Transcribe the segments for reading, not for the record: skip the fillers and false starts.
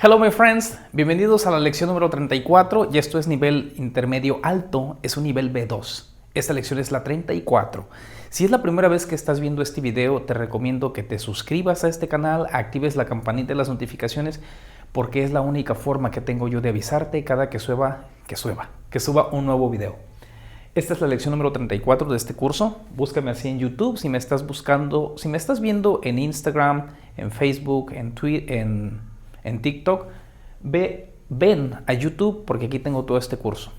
Hello my friends, bienvenidos a la lección número 34 y esto es nivel intermedio alto, es un nivel B2. Esta lección es la 34. Si es la primera vez que estás viendo este video, te recomiendo que te suscribas a este canal, actives la campanita de las notificaciones porque es la única forma que tengo yo de avisarte cada que suba un nuevo video. Esta es la lección número 34 de este curso. Búscame así en YouTube si me estás buscando, si me estás viendo en Instagram, en Facebook, en Twitter, en TikTok, ven a YouTube porque aquí tengo todo este curso.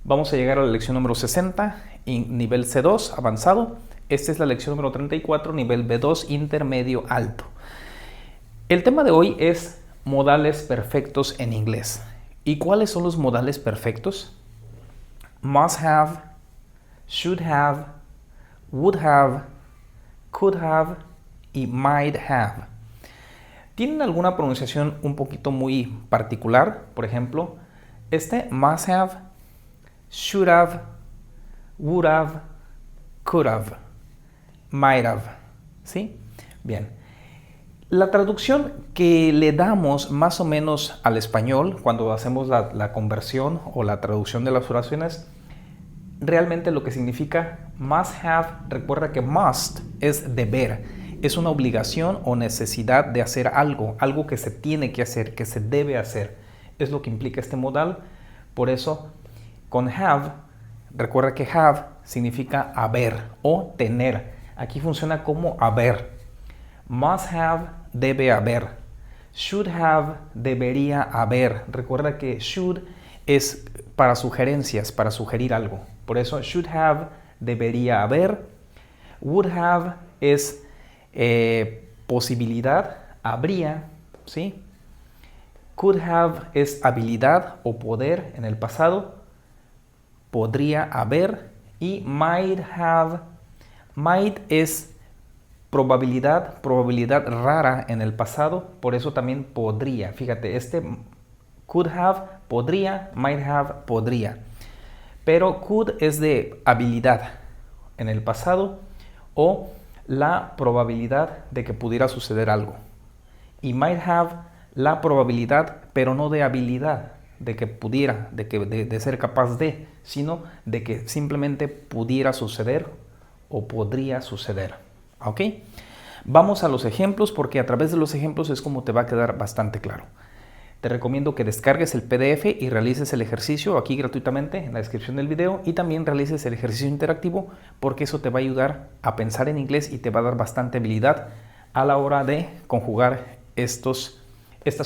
Vamos a llegar a la lección número 60, nivel C2 avanzado. Esta es la lección número 34, nivel B2 intermedio alto. El tema de hoy es modales perfectos en inglés. ¿Y cuáles son los modales perfectos? Must have, should have, would have, could have y might have. Tienen alguna pronunciación un poquito muy particular. Por ejemplo, must have, should have, would have, could have, might have. ¿Sí? Bien. La traducción que le damos más o menos al español cuando hacemos la conversión o la traducción de las oraciones, realmente lo que significa must have, recuerda que must es deber, es una obligación o necesidad de hacer algo, algo que se tiene que hacer, que se debe hacer. Es lo que implica este modal. Por eso, con have, recuerda que have significa haber o tener. Aquí funciona como haber. Must have, debe haber. Should have, debería haber. Recuerda que should es para sugerencias, para sugerir algo. Por eso, should have, debería haber. Would have es posibilidad, habría, ¿sí? Could have es habilidad o poder en el pasado. Podría haber. Y might have, might es probabilidad rara en el pasado, por eso también podría. Fíjate, could have, podría, might have, podría. Pero could es de habilidad en el pasado o la probabilidad de que pudiera suceder algo. Y might have, la probabilidad, pero no de habilidad, de que pudiera, de ser capaz de, sino de que simplemente pudiera suceder o podría suceder. ¿Ok? Vamos a los ejemplos porque a través de los ejemplos es como te va a quedar bastante claro. Te recomiendo que descargues el PDF y realices el ejercicio aquí gratuitamente en la descripción del video y también realices el ejercicio interactivo porque eso te va a ayudar a pensar en inglés y te va a dar bastante habilidad a la hora de conjugar estas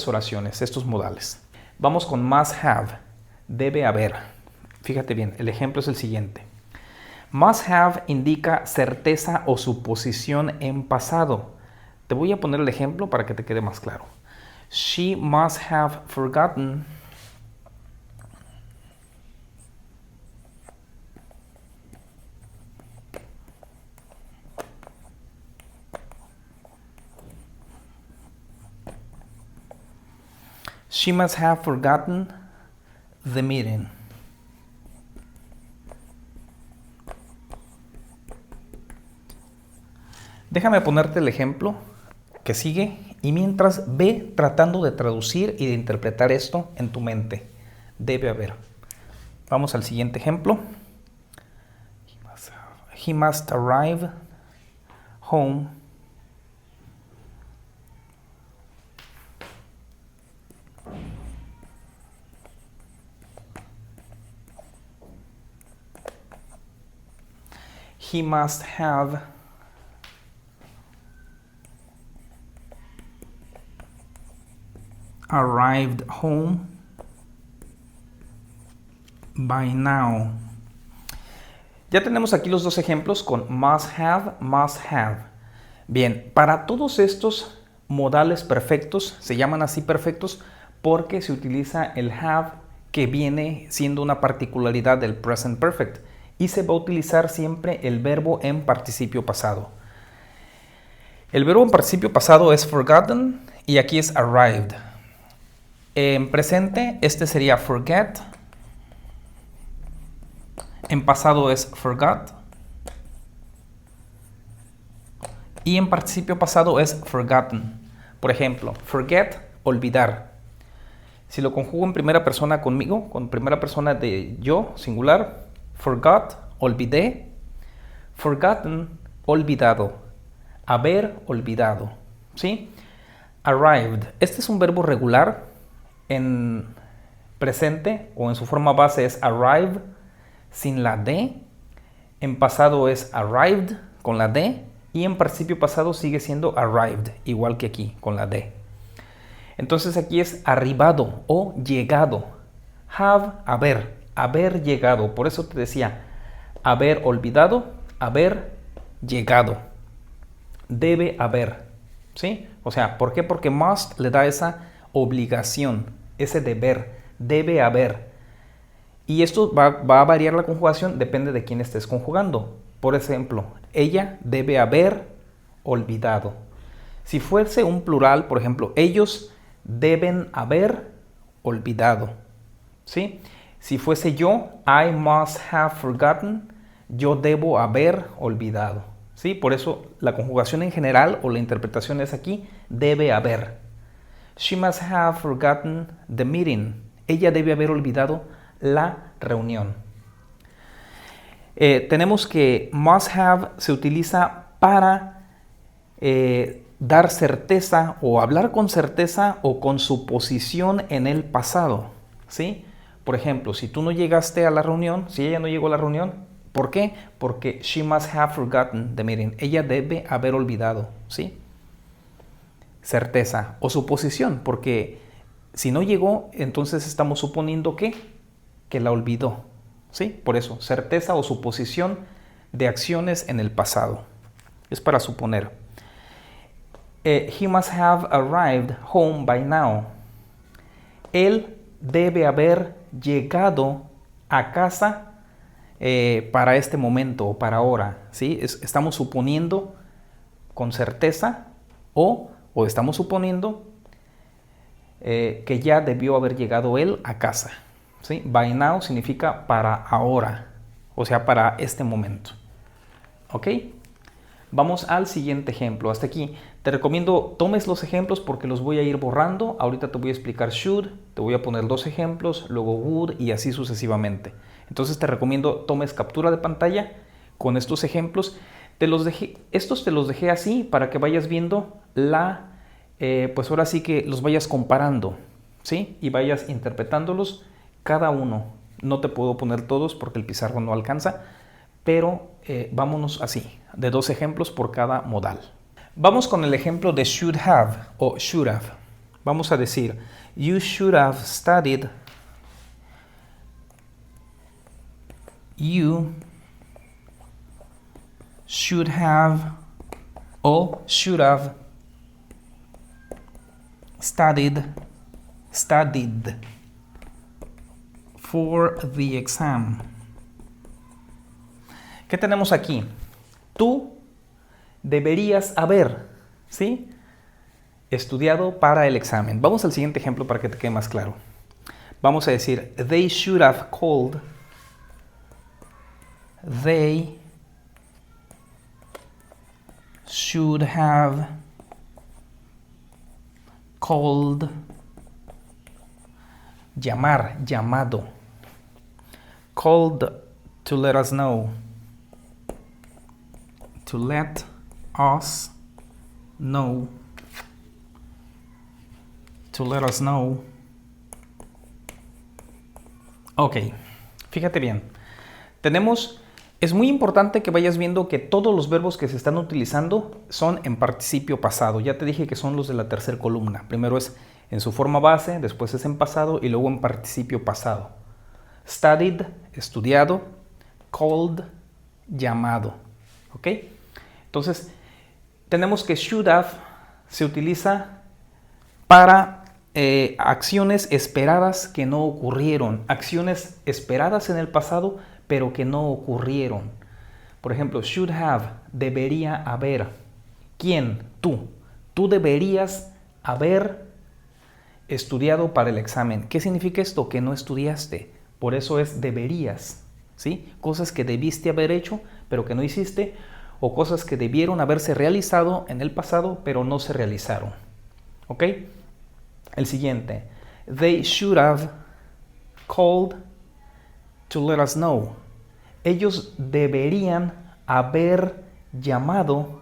oraciones, estos modales. Vamos con must have, debe haber. Fíjate bien, el ejemplo es el siguiente. Must have indica certeza o suposición en pasado. Te voy a poner el ejemplo para que te quede más claro. She must have forgotten the meeting. Déjame ponerte el ejemplo que sigue y mientras ve tratando de traducir y de interpretar esto en tu mente. Debe haber. Vamos al siguiente ejemplo. He must arrive home He must have arrived home by now. Ya tenemos aquí los dos ejemplos con must have, must have. Bien, para todos estos modales perfectos, se llaman así perfectos porque se utiliza el have que viene siendo una particularidad del present perfect y se va a utilizar siempre el verbo en participio pasado. El verbo en participio pasado es forgotten y aquí es arrived. En presente, este sería forget. En pasado es forgot. Y en participio pasado es forgotten. Por ejemplo, forget, olvidar. Si lo conjugo en primera persona conmigo, con primera persona de yo, singular, forgot, olvidé, forgotten, olvidado, haber olvidado, ¿sí? Arrived, este es un verbo regular, en presente o en su forma base es arrive sin la D, en pasado es arrived con la D y en participio pasado sigue siendo arrived, igual que aquí con la D. Entonces aquí es arribado o llegado. Have, haber llegado. Por eso te decía, haber olvidado, haber llegado. Debe haber, ¿sí? O sea, ¿por qué? Porque must le da esa obligación, ese deber, debe haber. Y esto va a variar la conjugación, depende de quién estés conjugando. Por ejemplo, ella debe haber olvidado. Si fuese un plural, por ejemplo, ellos deben haber olvidado, ¿sí? Si fuese yo, I must have forgotten, yo debo haber olvidado, ¿sí? Por eso la conjugación en general o la interpretación es aquí, debe haber. She must have forgotten the meeting, ella debe haber olvidado la reunión. Tenemos que must have se utiliza para dar certeza o hablar con certeza o con suposición en el pasado, ¿sí? Por ejemplo, si tú no llegaste a la reunión, si ella no llegó a la reunión, ¿por qué? Porque she must have forgotten the meeting. Ella debe haber olvidado, ¿sí? Certeza o suposición, porque si no llegó, entonces estamos suponiendo que la olvidó, ¿sí? Por eso, certeza o suposición de acciones en el pasado. Es para suponer. He must have arrived home by now. Él debe haber llegado a casa para este momento o para ahora, ¿sí? Estamos suponiendo con certeza o estamos suponiendo que ya debió haber llegado él a casa, ¿sí? By now significa para ahora, o sea, para este momento. ¿Ok? Vamos al siguiente ejemplo. Hasta aquí. Te recomiendo tomes los ejemplos porque los voy a ir borrando. Ahorita te voy a explicar should, te voy a poner dos ejemplos, luego would y así sucesivamente. Entonces te recomiendo tomes captura de pantalla con estos ejemplos. Estos te los dejé así para que vayas viendo pues ahora sí que los vayas comparando, ¿sí? Y vayas interpretándolos cada uno. No te puedo poner todos porque el pizarrón no alcanza, pero vámonos así, de dos ejemplos por cada modal. Vamos con el ejemplo de should have o should have. Vamos a decir, you should have studied. You should have o should have studied for the exam. ¿Qué tenemos aquí? Tú deberías haber, ¿sí? Estudiado para el examen. Vamos al siguiente ejemplo para que te quede más claro. Vamos a decir, they should have called. They should have called. Llamar, llamado. Called to let us know. To let us know. To let us know. Ok, fíjate bien. Es muy importante que vayas viendo que todos los verbos que se están utilizando son en participio pasado. Ya te dije que son los de la tercera columna. Primero es en su forma base, después es en pasado y luego en participio pasado. Studied, estudiado. Called, llamado. ¿Ok? Entonces, tenemos que should have se utiliza para acciones esperadas que no ocurrieron. Acciones esperadas en el pasado, pero que no ocurrieron. Por ejemplo, should have, debería haber. ¿Quién? Tú. Tú deberías haber estudiado para el examen. ¿Qué significa esto? Que no estudiaste. Por eso es deberías, ¿sí? Cosas que debiste haber hecho, pero que no hiciste, o cosas que debieron haberse realizado en el pasado, pero no se realizaron. ¿Ok? El siguiente. They should have called to let us know. Ellos deberían haber llamado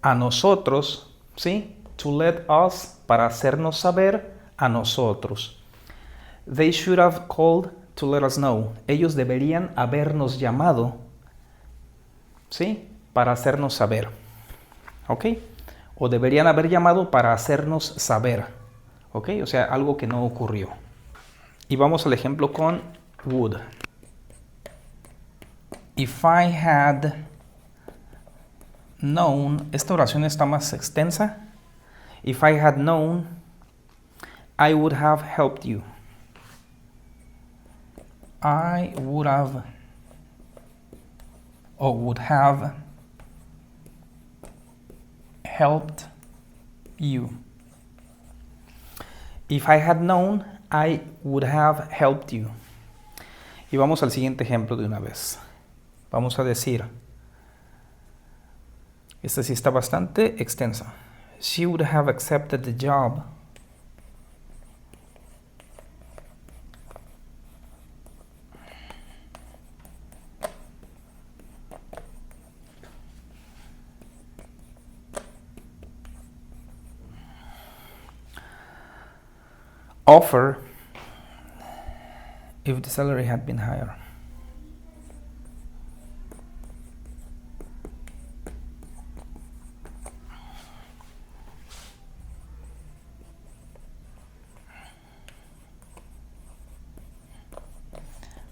a nosotros, ¿sí? To let us, para hacernos saber a nosotros. They should have called to let us know. Ellos deberían habernos llamado, ¿sí? Para hacernos saber. ¿Ok? O deberían haber llamado para hacernos saber. ¿Ok? O sea, algo que no ocurrió. Y vamos al ejemplo con would. If I had known, esta oración está más extensa. If I had known, I would have helped you. I would have helped you. If I had known, I would have helped you. Y vamos al siguiente ejemplo de una vez. Vamos a decir, esta sí está bastante extensa. She would have accepted the job offer if the salary had been higher.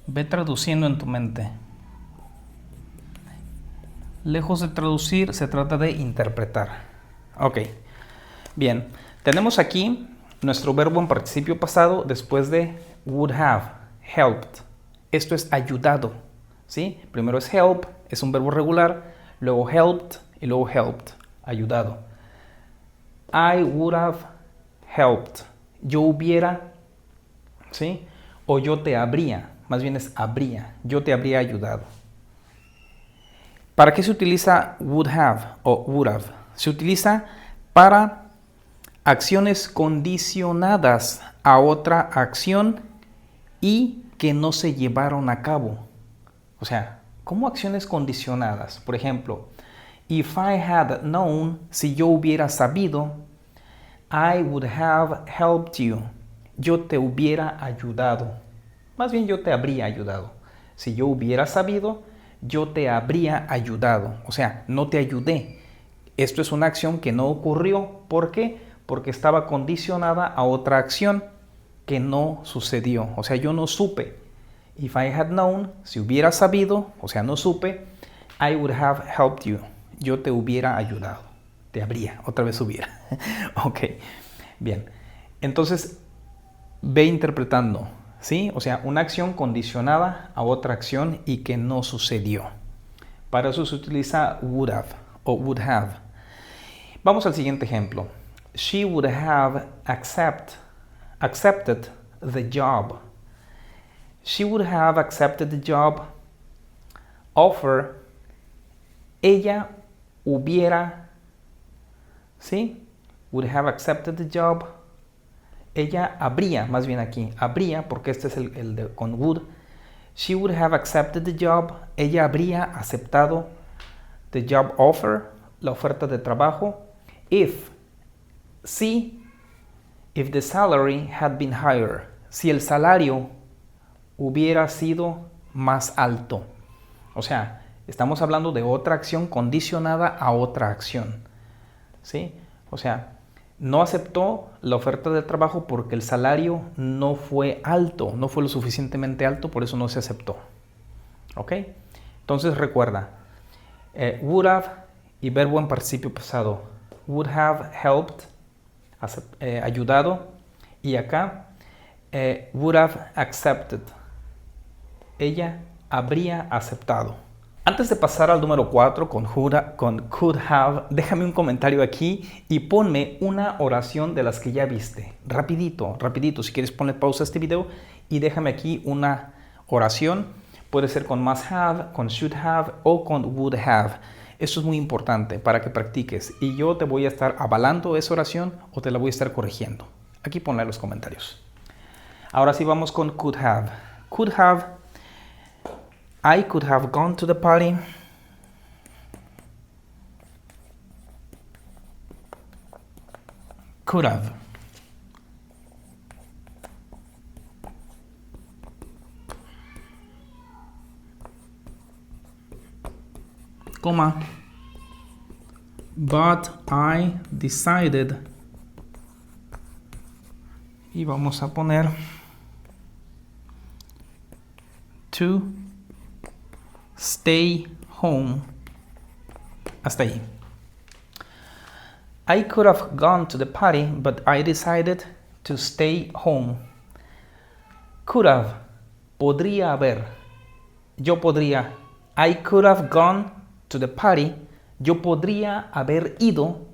Ve traduciendo en tu mente. Lejos de traducir, se trata de interpretar. Ok. Bien. Tenemos aquí nuestro verbo en participio pasado después de would have, helped. Esto es ayudado. ¿Sí? Primero es help, es un verbo regular. Luego helped y luego helped, ayudado. I would have helped. Yo hubiera, ¿sí? O yo te habría. Más bien es habría. Yo te habría ayudado. ¿Para qué se utiliza would have o would have? Se utiliza para acciones condicionadas a otra acción y que no se llevaron a cabo. O sea, ¿cómo acciones condicionadas? Por ejemplo, if I had known, si yo hubiera sabido, I would have helped you. Yo te hubiera ayudado. Más bien yo te habría ayudado. Si yo hubiera sabido, yo te habría ayudado. O sea, no te ayudé. Esto es una acción que no ocurrió. ¿Por qué? Porque estaba condicionada a otra acción que no sucedió. O sea, yo no supe. If I had known, si hubiera sabido, o sea, no supe, I would have helped you. Yo te hubiera ayudado. Te habría, otra vez hubiera. Ok, bien. Entonces, ve interpretando. ¿Sí? O sea, una acción condicionada a otra acción y que no sucedió. Para eso se utiliza would have o would have. Vamos al siguiente ejemplo. She would have accepted the job. She would have accepted the job offer. Ella hubiera, ¿sí? Would have accepted the job. Ella habría, más bien aquí, habría, porque este es el de con would. She would have accepted the job. Ella habría aceptado the job offer, la oferta de trabajo. If the salary had been higher. Si el salario hubiera sido más alto. O sea, estamos hablando de otra acción condicionada a otra acción. ¿Sí? O sea, no aceptó la oferta de trabajo porque el salario no fue alto, no fue lo suficientemente alto, por eso no se aceptó. ¿Ok? Entonces recuerda, would have y verbo en participio pasado. Would have helped, ayudado, y acá would have accepted. Ella habría aceptado. Antes de pasar al número 4 con could have, déjame un comentario aquí y ponme una oración de las que ya viste. Rapidito, rapidito. Si quieres ponle pausa a este video y déjame aquí una oración. Puede ser con must have, con should have o con would have. Esto es muy importante para que practiques y yo te voy a estar avalando esa oración o te la voy a estar corrigiendo. Aquí ponla en los comentarios. Ahora sí vamos con could have. Could have. I could have gone to the party. Could have. Coma. But I decided. Y vamos a poner to stay home. Hasta ahí. I could have gone to the party, but I decided to stay home. Could have. Podría haber. Yo podría. I could have gone to the party. Yo podría haber ido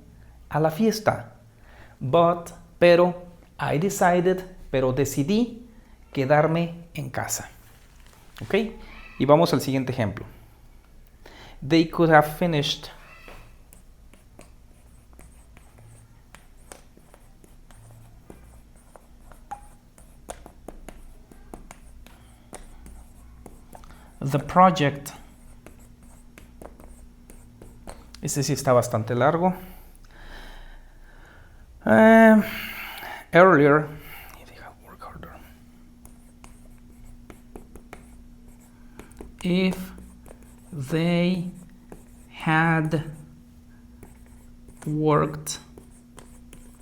a la fiesta. But, pero, I decided, pero decidí quedarme en casa. ¿Ok? Y vamos al siguiente ejemplo. They could have finished the project. Este sí está bastante largo. Earlier. Work harder. If they had worked.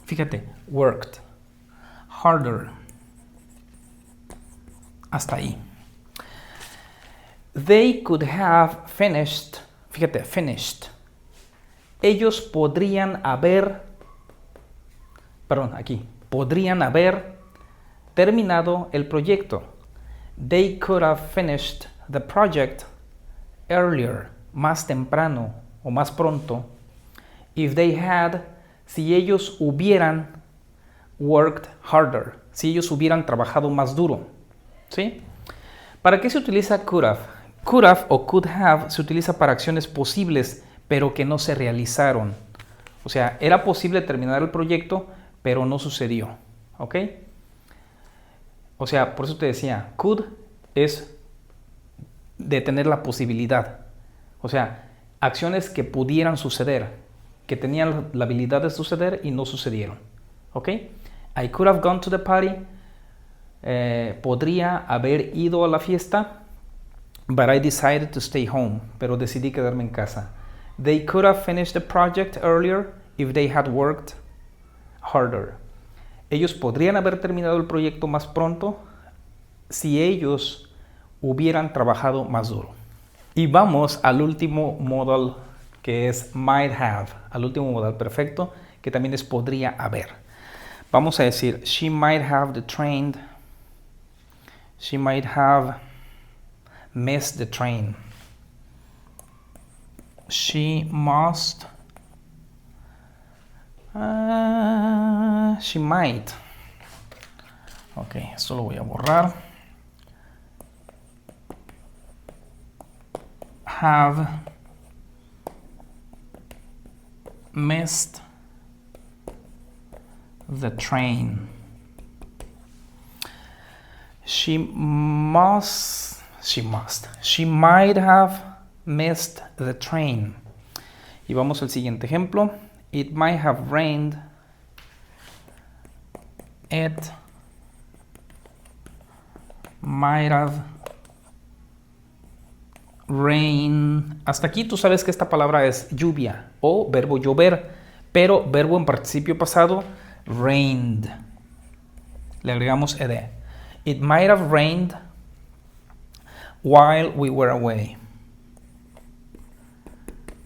Fíjate, worked harder. Hasta ahí. They could have finished. Fíjate, finished. Ellos podrían haber, podrían haber terminado el proyecto. They could have finished the project earlier, más temprano o más pronto. If they had, si ellos hubieran worked harder, si ellos hubieran trabajado más duro. ¿Sí? ¿Para qué se utiliza could have? Could have o could have se utiliza para acciones posibles, pero que no se realizaron. O sea, era posible terminar el proyecto, pero no sucedió. ¿Ok? O sea, por eso te decía, could es de tener la posibilidad. O sea, acciones que pudieran suceder, que tenían la habilidad de suceder y no sucedieron. ¿Ok? I could have gone to the party. Podría haber ido a la fiesta, but I decided to stay home. Pero decidí quedarme en casa. They could have finished the project earlier if they had worked harder. Ellos podrían haber terminado el proyecto más pronto si ellos hubieran trabajado más duro. Y vamos al último modal, que es might have, al último modal perfecto, que también es podría haber. Vamos a decir, she might have the train. She might have missed the train. She must. She might. Ok, esto lo voy a borrar. Have missed the train. She might have missed the train. Y vamos al siguiente ejemplo. It might have rained. It might have rained. Hasta aquí tú sabes que esta palabra es lluvia o verbo llover, pero verbo en participio pasado, rained. Le agregamos ed. It might have rained while we were away.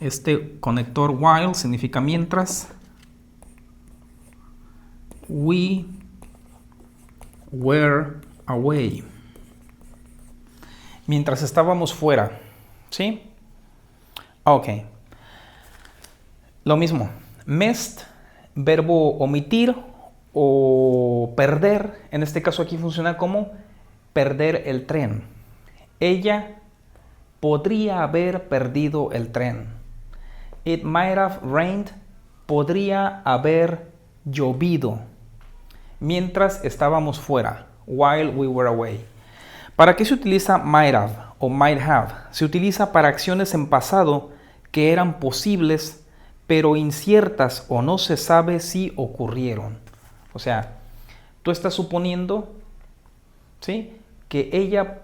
Este conector while significa mientras. We were away. Mientras estábamos fuera. ¿Sí? Ok. Lo mismo. Missed, verbo omitir o perder. En este caso aquí funciona como perder el tren. Ella podría haber perdido el tren. It might have rained. Podría haber llovido. mientras estábamos fuera. While we were away. ¿Para qué se utiliza might have o might have? Se utiliza para acciones en pasado que eran posibles, pero inciertas o no se sabe si ocurrieron. O sea, tú estás suponiendo, ¿sí?, que ella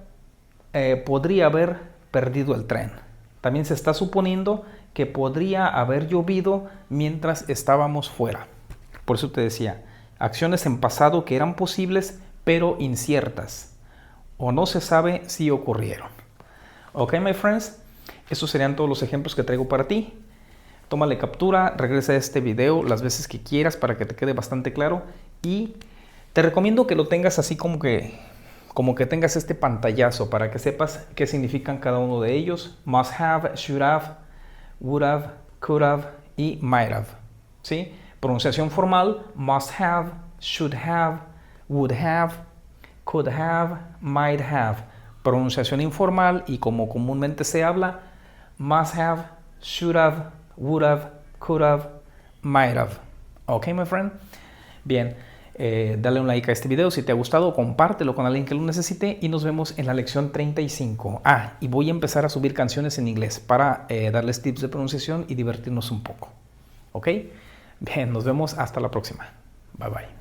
podría haber perdido el tren. También se está suponiendo que podría haber llovido mientras estábamos fuera. Por eso te decía, acciones en pasado que eran posibles, pero inciertas o no se sabe si ocurrieron. Ok, my friends, esos serían todos los ejemplos que traigo para ti. Tómale captura, regresa a este video las veces que quieras para que te quede bastante claro, y te recomiendo que lo tengas así como que tengas este pantallazo para que sepas qué significan cada uno de ellos. Must have, should have, would have, could have y might have. ¿Sí? Pronunciación formal: must have, should have, would have, could have, might have. Pronunciación informal y como comúnmente se habla: must have, should have, would have, could have, might have. Ok, my friend. Bien, dale un like a este video si te ha gustado, compártelo con alguien que lo necesite y nos vemos en la lección 35. Y voy a empezar a subir canciones en inglés para darles tips de pronunciación y divertirnos un poco. Ok, bien, nos vemos hasta la próxima. Bye bye.